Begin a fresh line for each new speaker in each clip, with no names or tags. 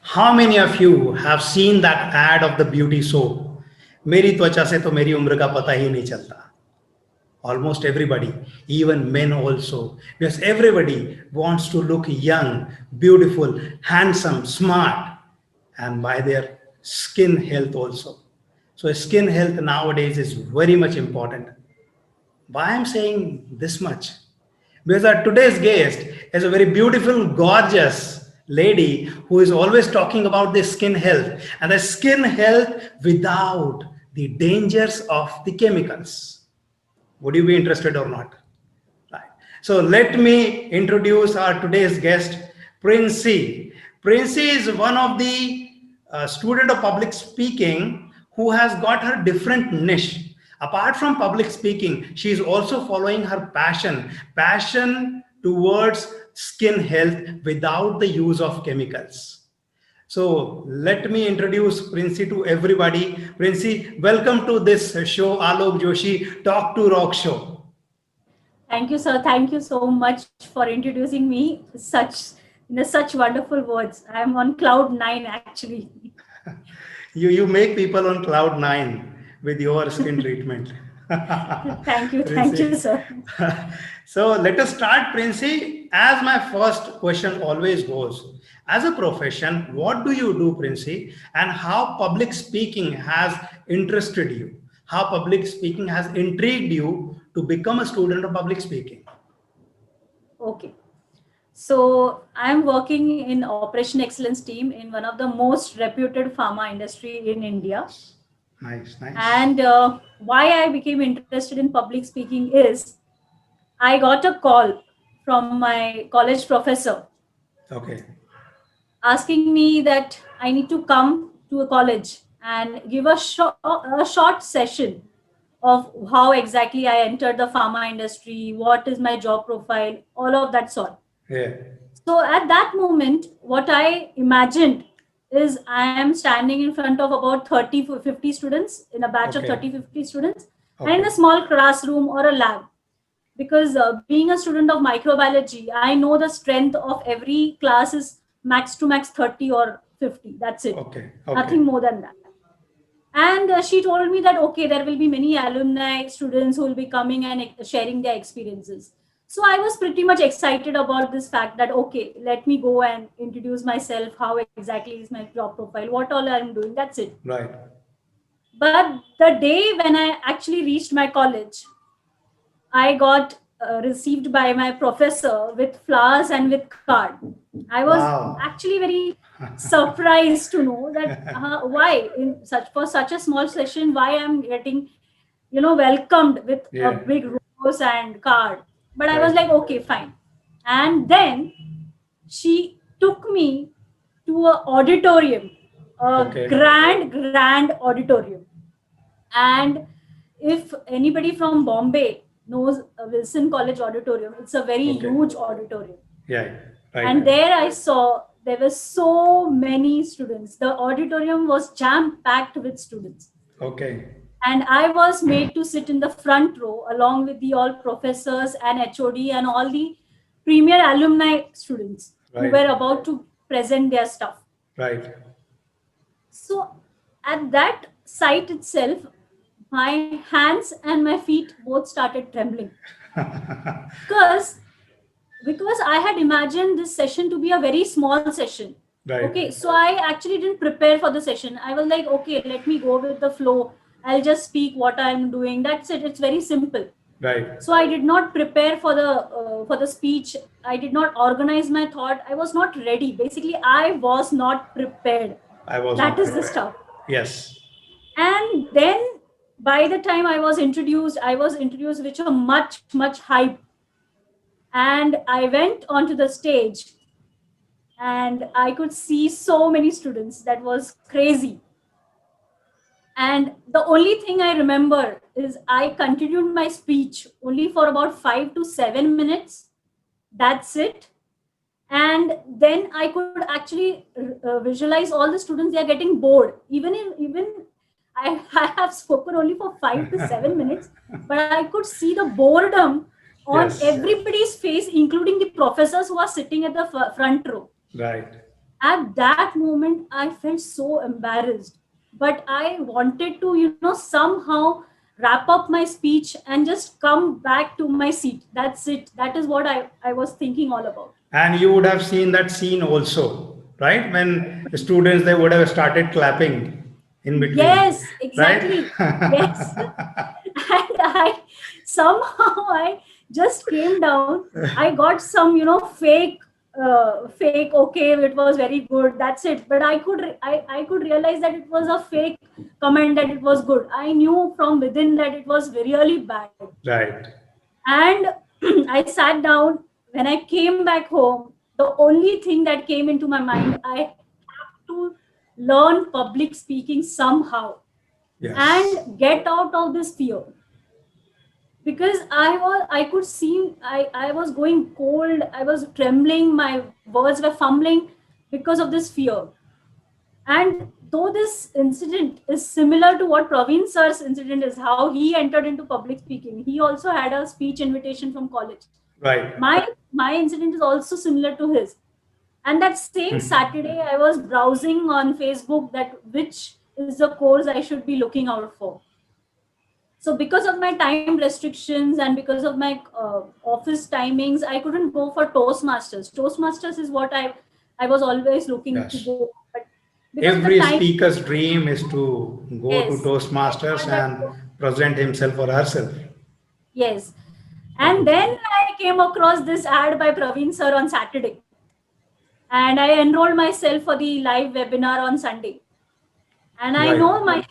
How many of you have seen that ad of the beauty soap? मेरी त्वचा से तो मेरी उम्र का पता ही नहीं चलता. Almost everybody, even men also, because everybody wants to look young, beautiful, handsome, smart, and by their skin health also. So skin health nowadays is very much important. Why I'm saying this much? Because our today's guest is a very beautiful, gorgeous lady who is always talking about the skin health and the skin health without the dangers of the chemicals. Would you be interested or not? Right. So let me introduce our today's guest, Princey. Princey is one of the student of public speaking who has got her different niche. Apart from public speaking, she is also following her passion towards skin health without the use of chemicals. So let me introduce Princey to everybody. Princey, welcome to this show, Alok Joshi Talk to Rock Show.
Thank you, sir. Thank you so much for introducing me such wonderful words. I am on cloud nine actually.
You make people on cloud nine with your skin treatment.
Thank you, sir.
So let us start, Princey. As my first question always goes, as a profession, what do you do, Princey, and how public speaking has interested you? How public speaking has intrigued you to become a student of public speaking?
Okay. So I'm working in Operation Excellence team in one of the most reputed pharma industry in India.
Nice.
And why I became interested in public speaking is I got a call from my college professor.
Okay.
Asking me that I need to come to a college and give a short session of how exactly I entered the pharma industry, what is my job profile, all of that sort.
Yeah.
So at that moment, what I imagined is I am standing in front of about 30 to 50 students in a batch of 30-50 students and in a small classroom or a lab. Because being a student of microbiology, I know the strength of every class is max to max 30 or 50. That's it.
Okay.
Nothing more than that. And she told me that, okay, there will be many alumni students who will be coming and sharing their experiences. So I was pretty much excited about this fact that, okay, let me go and introduce myself. How exactly is my job profile? What all I'm doing? That's it.
Right.
But the day when I actually reached my college, I got received by my professor with flowers and with card. I was actually very surprised to know that why for such a small session, why I'm getting, welcomed with a big rose and card. But I was like, okay, fine. And then she took me to an auditorium, a grand auditorium. And if anybody from Bombay knows Wilson College Auditorium, it's a very huge auditorium.
Yeah. Right.
And there I saw there were so many students. The auditorium was jam-packed with students.
Okay.
And I was made to sit in the front row along with the all professors and HOD and all the premier alumni students who were about to present their stuff.
Right.
So at that site itself, my hands and my feet both started trembling because I had imagined this session to be a very small session.
Right.
Okay, so I actually didn't prepare for the session. I was like, okay, let me go with the flow. I'll just speak what I'm doing. That's it. It's very simple.
Right.
So I did not prepare for the speech. I did not organize my thought. I was not ready. Basically, I was not prepared. That is the stuff.
Yes.
And then by the time I was introduced with a much hype. And I went onto the stage and I could see so many students. That was crazy. And the only thing I remember is I continued my speech only for about 5 to 7 minutes. That's it. And then I could actually visualize all the students. They are getting bored. Even I have spoken only for 5 to 7 minutes, but I could see the boredom on everybody's face, including the professors who are sitting at the front row.
Right.
At that moment, I felt so embarrassed. But I wanted to, somehow wrap up my speech and just come back to my seat. That's it. That is what I was thinking all about.
And you would have seen that scene also, right? When students, they would have started clapping in between,
Yes,
right?
exactly. Yes. And I somehow I just came down. I got some, fake. Okay, it was very good. That's it. But I could realize that it was a fake comment that it was good. I knew from within that it was really bad.
Right.
And I sat down. When I came back home, the only thing that came into my mind, I have to learn public speaking somehow
Yes.
and get out of this fear, because I could see I was going cold, I was trembling, my words were fumbling because of this fear. And though this incident is similar to what Praveen sir's incident is, how he entered into public speaking, he also had a speech invitation from college.
Right.
My incident is also similar to his. And that same Saturday, I was browsing on Facebook that which is the course I should be looking out for. So because of my time restrictions and because of my office timings, I couldn't go for Toastmasters is what I was always looking to
Yes.
go, but because of the
Every
time.
speaker's dream is to go to
Yes, I
Toastmasters
thought that.
and present himself or herself.
Yes. And then I came across this ad by Praveen sir on Saturday, and I enrolled myself for the live webinar on Sunday. And I
Right.
know my,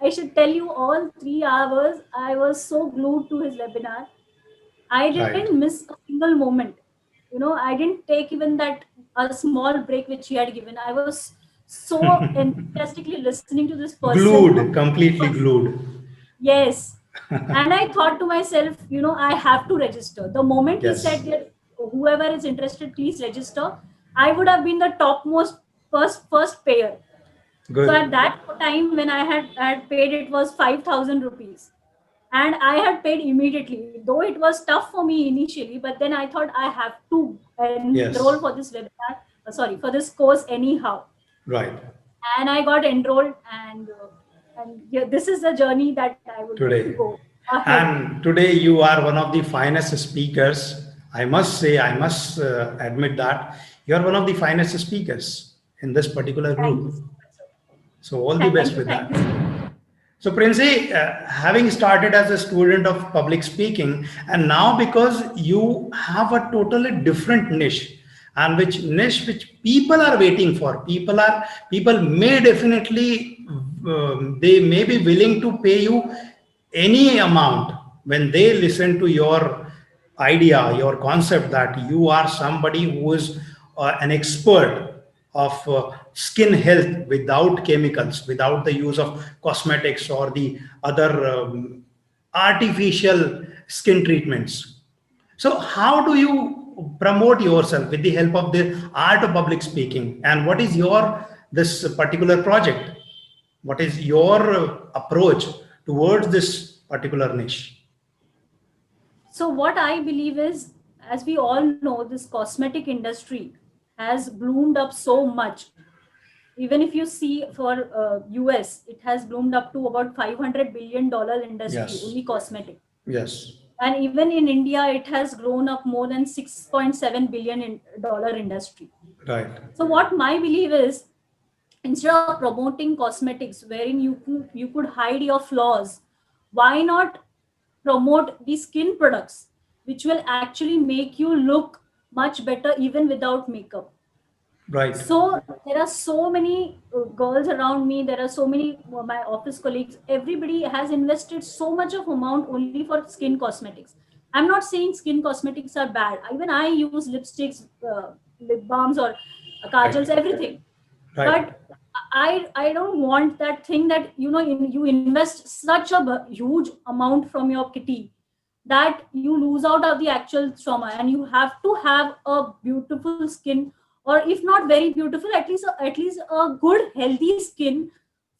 I should tell you, all 3 hours, I was so glued to his webinar. I
Right.
didn't miss a single moment. I didn't take even that a small break which he had given. I was so enthusiastically listening to this person.
Glued, completely glued.
Yes. And I thought to myself, I have to register. The moment he said
Yes.
that whoever is interested, please register, I would have been the topmost first payer. So at
Good.
that time when I had paid, it was 5,000 rupees. And I had paid immediately, though it was tough for me initially, but then I thought I have to enroll for
Yes.
this webinar, for this course anyhow.
Right.
And I got enrolled, and yeah, this is the journey that I would like to
Today.
go ahead.
And today you are one of the finest speakers. I must say, I must admit that you are one of the finest speakers in this particular
Thank you
group.
so much, sir.
So all the
Thank
best
you.
with
Thank
that.
you so much.
So Princey, having started as a student of public speaking, and now because you have a totally different niche, and which niche which people are waiting for, people may definitely they may be willing to pay you any amount when they listen to your idea, your concept that you are somebody who is an expert of skin health without chemicals, without the use of cosmetics or the other artificial skin treatments. So, how do you promote yourself with the help of the art of public speaking? And what is your this particular project? What is your approach towards this particular niche?
So what I believe is, as we all know, this cosmetic industry has bloomed up so much. Even if you see for US, it has bloomed up to about $500 billion industry,
Yes,
only cosmetic.
yes,
And even in India, it has grown up more than 6.7 billion dollar industry.
right,
So what my belief is, instead of promoting cosmetics wherein you could hide your flaws, why not promote the skin products which will actually make you look much better even without makeup?
right,
So there are so many girls around me, there are so many my office colleagues, everybody has invested so much of amount only for skin cosmetics. I'm not saying skin cosmetics are bad, even I use lipsticks, lip balms, or
right,
kajals, everything.
right,
But I don't want that thing that you invest such a huge amount from your kitty that you lose out of the actual trauma, and you have to have a beautiful skin, or if not very beautiful, at least a good healthy skin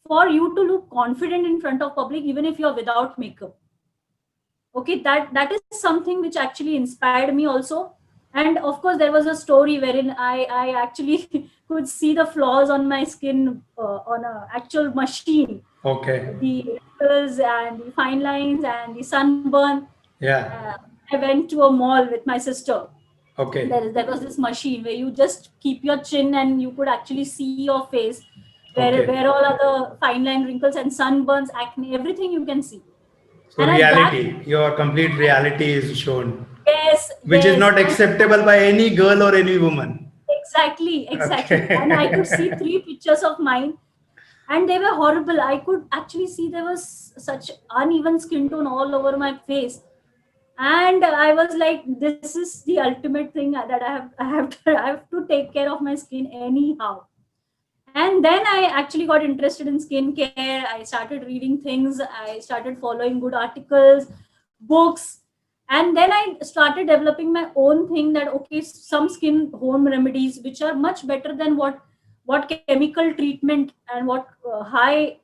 for you to look confident in front of public, even if you're without makeup. Okay, that is something which actually inspired me also. And of course there was a story wherein I actually could see the flaws on my skin on a actual machine.
Okay.
The wrinkles and the fine lines and the sunburn.
Yeah.
I went to a mall with my sister.
Okay.
There was this machine where you just keep your chin and you could actually see your face,
Okay.
where all are the fine line wrinkles and sunburns, acne, everything you can see.
So
And at that,
reality, your complete reality is shown,
yes,
which is
yes,
not
and
acceptable by any girl or any woman.
exactly.
Okay.
And I could see 3 pictures of mine, and they were horrible. I could actually see there was such uneven skin tone all over my face, and I was like, this is the ultimate thing that I have to take care of my skin anyhow. And then I actually got interested in skincare. I started reading things. I started following good articles, books, and then I started developing my own thing. That okay, some skin home remedies which are much better than what chemical treatment and what high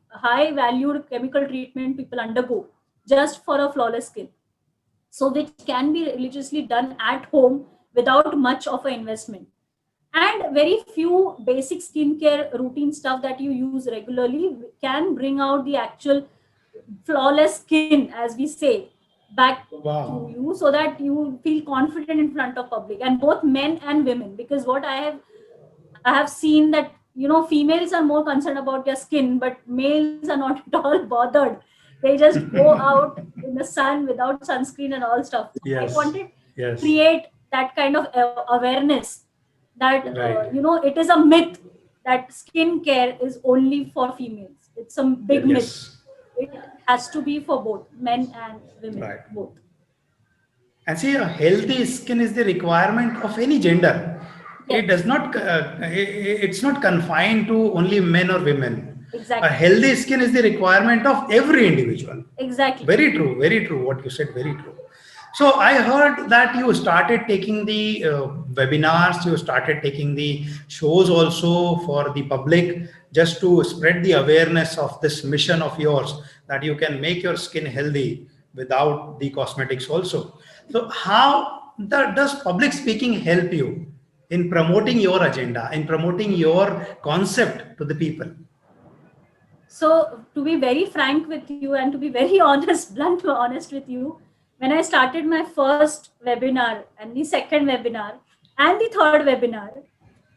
valued chemical treatment people undergo just for a flawless skin. So which can be religiously done at home without much of an investment, and very few basic skincare routine stuff that you use regularly can bring out the actual flawless skin, as we say, back to
Wow.
you, so that you feel confident in front of public, and both men and women. Because what I have seen that, females are more concerned about their skin, but males are not at all bothered. They just go out in the sun without sunscreen and all stuff. So I
Yes.
wanted to
Yes.
create that kind of awareness that
Right.
it is a myth that skincare is only for females. It's a big myth.
Yes.
It has to be for both men and women,
Right.
both.
And see, a healthy skin is the requirement of any gender. It
Yes,
does not, it's not confined to only men or women. A
exactly,
healthy skin is the requirement of every individual.
exactly.
Very true. What you said, very true. So I heard that you started taking the webinars, you started taking the shows also for the public, just to spread the awareness of this mission of yours, that you can make your skin healthy without the cosmetics also. So how does public speaking help you in promoting your agenda, in promoting your concept to the people?
So, to be very frank with you and to be very honest, blunt honest with you, when I started my first webinar and the second webinar and the third webinar,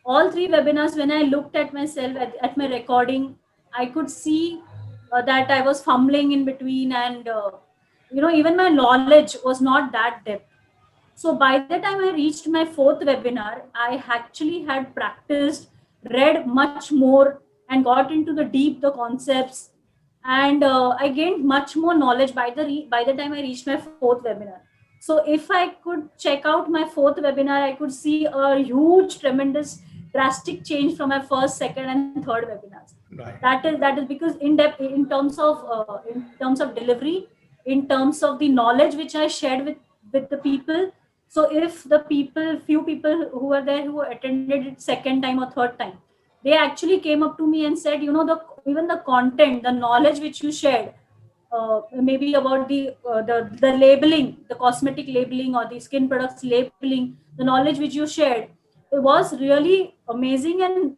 all 3 webinars, when I looked at myself at my recording, I could see that I was fumbling in between, and even my knowledge was not that depth. So by the time I reached my fourth webinar, I actually had practiced, read much more, and got into the concepts, and I gained much more knowledge by the time I reached my fourth webinar. So if I could check out my fourth webinar, I could see a huge, tremendous, drastic change from my first, second, and third webinars.
Right.
That is because in depth, in terms of delivery, in terms of the knowledge which I shared with the people. So if the few people who were there who attended it second time or third time, they actually came up to me and said, even the content, the knowledge which you shared, maybe about the labeling, the cosmetic labeling or the skin products labeling, the knowledge which you shared, it was really amazing and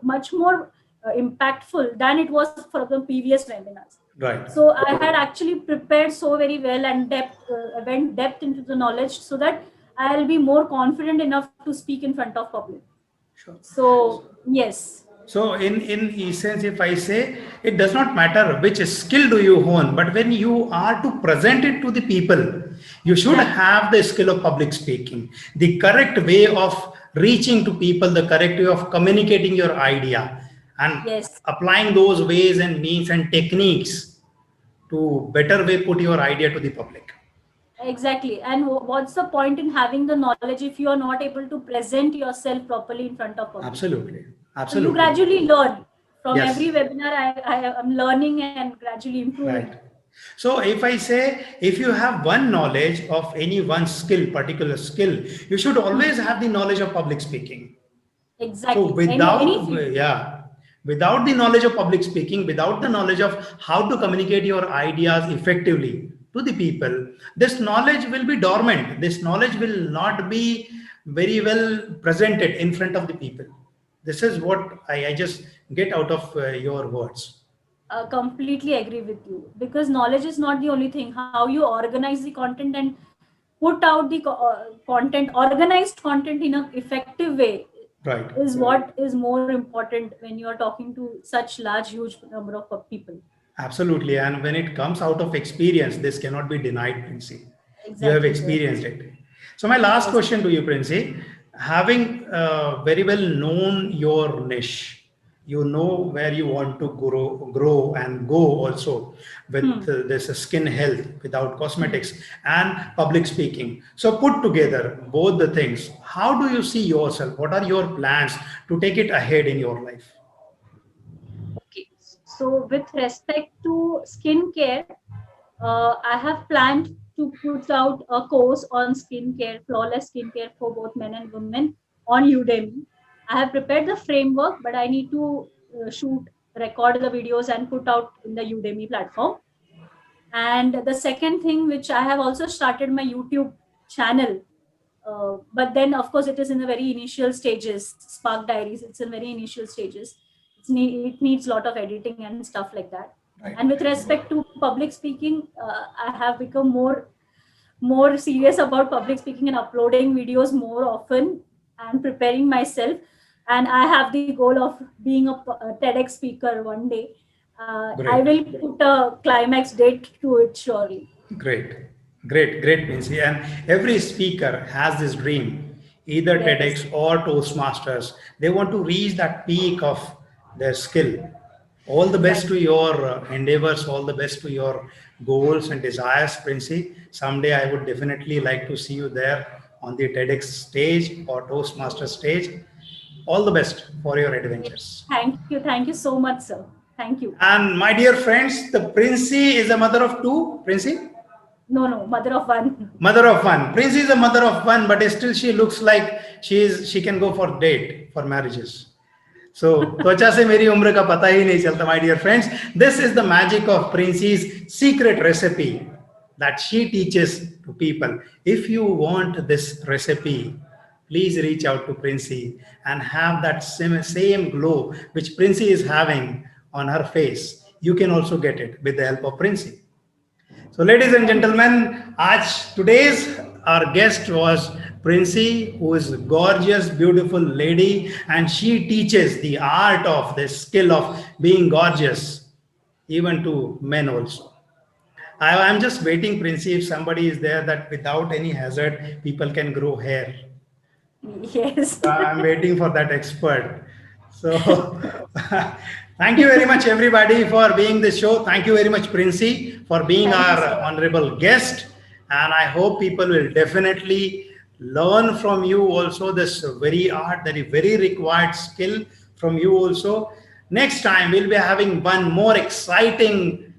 much more impactful than it was for the previous webinars.
Right.
So I had actually prepared so very well and went depth into the knowledge, so that I'll be more confident enough to speak in front of public.
Sure.
So yes,
So in essence, if I say, it does not matter which skill do you hone, but when you are to present it to the people, you should
yeah,
have the skill of public speaking, the correct way of reaching to people, the correct way of communicating your idea, and
yes,
applying those ways and means and techniques to better way put your idea to the public.
exactly. And what's the point in having the knowledge if you are not able to present yourself properly in front of public?
Absolutely.
So you
Absolutely.
gradually learn from every
Yes.
webinar. I am learning and gradually improving.
Right. So if I say, if you have one knowledge of any one skill, particular skill, you should always have the knowledge of public speaking. So
Exactly. Any
without,
field.
yeah, without the knowledge of public speaking, without the knowledge of how to communicate your ideas effectively to the people, this knowledge will be dormant. This knowledge will not be very well presented in front of the people. This is what I just get out of your words.
Completely agree with you, because knowledge is not the only thing. How you organize the content and put out the content, organized content in an effective way,
Right.
is what is more important when you are talking to such large, huge number of people.
Absolutely. And when it comes out of experience, this cannot be denied, Princey. You have
Exactly, sir.
experienced it. So, my last
Yes.
question to you, Princey, having very well known your niche, you know where you want to grow and go also with this skin health without cosmetics and public speaking. So, put together both the things. How do you see yourself? What are your plans to take it ahead in your life?
Okay. So, with respect to skincare, I have planned to put out a course on skincare, flawless skincare for both men and women on Udemy. I have prepared the framework, but I need to shoot, record the videos, and put out in the Udemy platform. And the second thing, which I have also started my YouTube channel, but then of course it is in the very initial stages. Spark Diaries, it's in very initial stages. It needs a lot of editing and stuff like that.
Right.
And with respect to public speaking, I have become more serious about public speaking and uploading videos more often and preparing myself. And I have the goal of being a TEDx speaker one day. I
Great.
will put a climax date to it surely.
Great, great, Princey. And every speaker has this dream, either
Yes.
TEDx or Toastmasters. They want to reach that peak of their skill. All the best to
Exactly.
your endeavors, all the best to your goals and desires, Princey. Someday I would definitely like to see you there on the TEDx stage or Toastmaster stage. All the best for your adventures.
Thank you. Thank you so much, sir. Thank you.
And my dear friends, the Princey is a mother of two, Princey.
No, no, mother of one.
Mother of one. Prince is a mother of one, but still she looks like she can go for date for marriages. So त्वचा से मेरी उम्र का पता ही नहीं चलता, my dear friends. This is the magic of Prince's secret recipe that she teaches to people. If you want this recipe, please reach out to Princey and have that same glow which Princey is having on her face. You can also get it with the help of Princey. So, ladies and gentlemen, today's our guest was Princey, who is a gorgeous, beautiful lady, and she teaches the art of this skill of being gorgeous, even to men also. I'm just waiting, Princey, if somebody is there that without any hazard, people can grow hair.
Yes.
I'm waiting for that expert. So, thank you very much, everybody, for being the show. Thank you very much, Princey, for being
Thank you,
our
sir.
honorable guest. And I hope people will definitely learn from you also this very required skill from you also. Next time, we'll be having one more exciting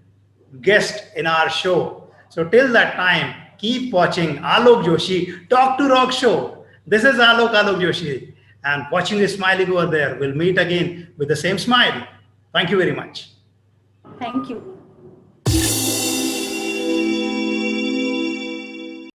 guest in our show. So till that time, keep watching Alok Joshi Talk to Rock show. This is Alok Joshi, and watching you smiling over there. We'll meet again with the same smile. Thank you very much.
Thank you.